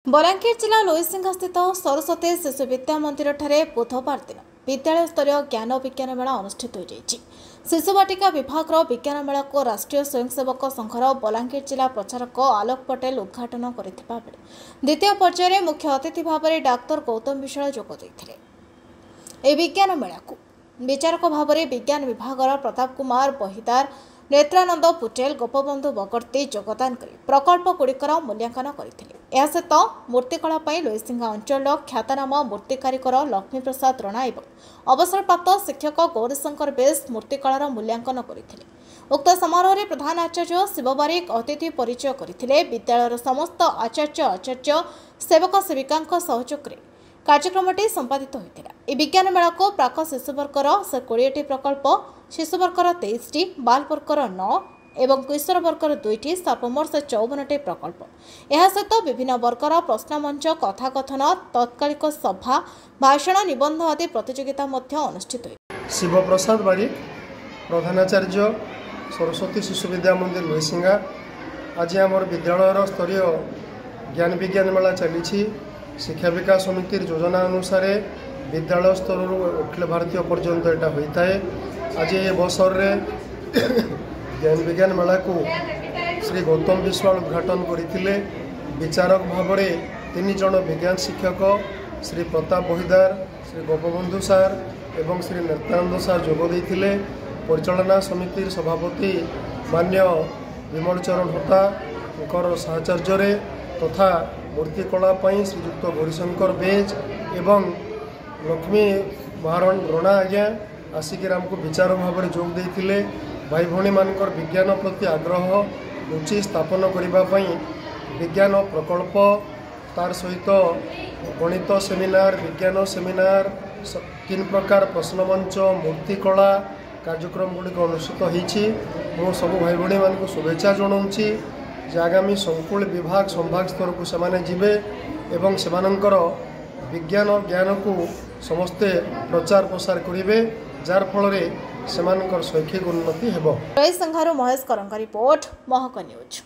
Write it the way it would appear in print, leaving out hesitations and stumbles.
बलांगीर जिला लोईसिंघा स्थित सरस्वती शिशु विद्या मंदिर ठारे बुधवार दिन विद्यालय स्तरीय ज्ञान विज्ञान मेला अनुष्ठित हो शिशु बाटिका विभाग विज्ञान मेला को राष्ट्रीय स्वयंसेवक संघर बलांगीर जिला प्रचारक आलोक पटेल उद्घाटन करथिबा बेले द्वितीय पर्यायर मुख्य अतिथि भाव में डाक्तर गौतम विशाल जोग देथिले। ए विज्ञान मेला को विचारक भाव में विज्ञान विभाग प्रताप कुमार बहिदार नेत्रानंद पुटेल गोपबंधु बगर्ती योगदान कर प्रकल्पगुड़िकर मूल्यांकन करथिले। यह सहित मूर्तिकला लोईसिंघा अंचल ख्यातनाम मूर्ति कारिगर लक्ष्मी प्रसाद रणा और अवसरप्राप्त शिक्षक गौरीशंकर बेस मूर्तिकलार मूल्यांकन करथिले। उक्त समारोह में प्रधान आचार्य शिव बारिक अतिथि परिचय करथिले। विद्यालयर समस्त आचार्य सेवक सेविका सहयोग कार्यक्रमटी संपादित होता। यह विज्ञान मेला को प्राक शिशुवर्गर 120 प्रकल्प, शिशुवर्गर 23, बाल वर्गर 9 एवं किशोर वर्गर 2 सर्वमोट 54 प्रकल्प। यह सहित विभिन्न वर्गर प्रश्नमंच, कथाकथन, तत्कालिक सभा, भाषण, निबंध आदि प्रतियोगिता अनुष्ठित हुई। शिव प्रसाद बारिक प्रधानाचार्य सरस्वती शिशु विद्या मंदिर लोईसिंघा। आज आम विद्यालय स्तरीय ज्ञान विज्ञान मेला चली। शिक्षा विकास समिति योजना अनुसार विद्यालय स्तर अखिल भारतीय पर्यंत यहाँ होता है। आज ये अवसर ज्ञान विज्ञान मेला को श्री गौतम विश्वाल उद्घाटन करते। विचारक भाव में 3 जन विज्ञान शिक्षक श्री प्रताप बहिदार, श्री गोपबंधु सार एवं श्री नेत्रानंद सार जोग देते। परिचालना समिति सभापति मान्य विमल चरण होता साहचर्य तथा मूर्तिकला श्रीजुक्त गौरीशंकर बेज एवं लक्ष्मी महारण रणा आज्ञा आसिक आमको विचार भाव में जोग देते। भाई भौणी मानकर विज्ञान प्रति आग्रह रुचि स्थापन करने विज्ञान प्रकल्प तार सहित गणित सेमिनार, विज्ञान सेमिनार, 3 प्रकार प्रश्नमंच, मूर्तिकला कार्यक्रम गुड़िक अनुष्ठित हो। सब भाई भौणी मान शुभेच्छा जनाऊँगी जे आगामी संकुल विभाग संभाग स्तर को सेमाने जिबे एवं सेमानंकर विज्ञान ज्ञान को समस्ते प्रचार प्रसार करिवे जार फल रे सेमानंकर शैक्षिक उन्नति हेबो। लोईसिंघारू महेश करंका रिपोर्ट महक न्यूज।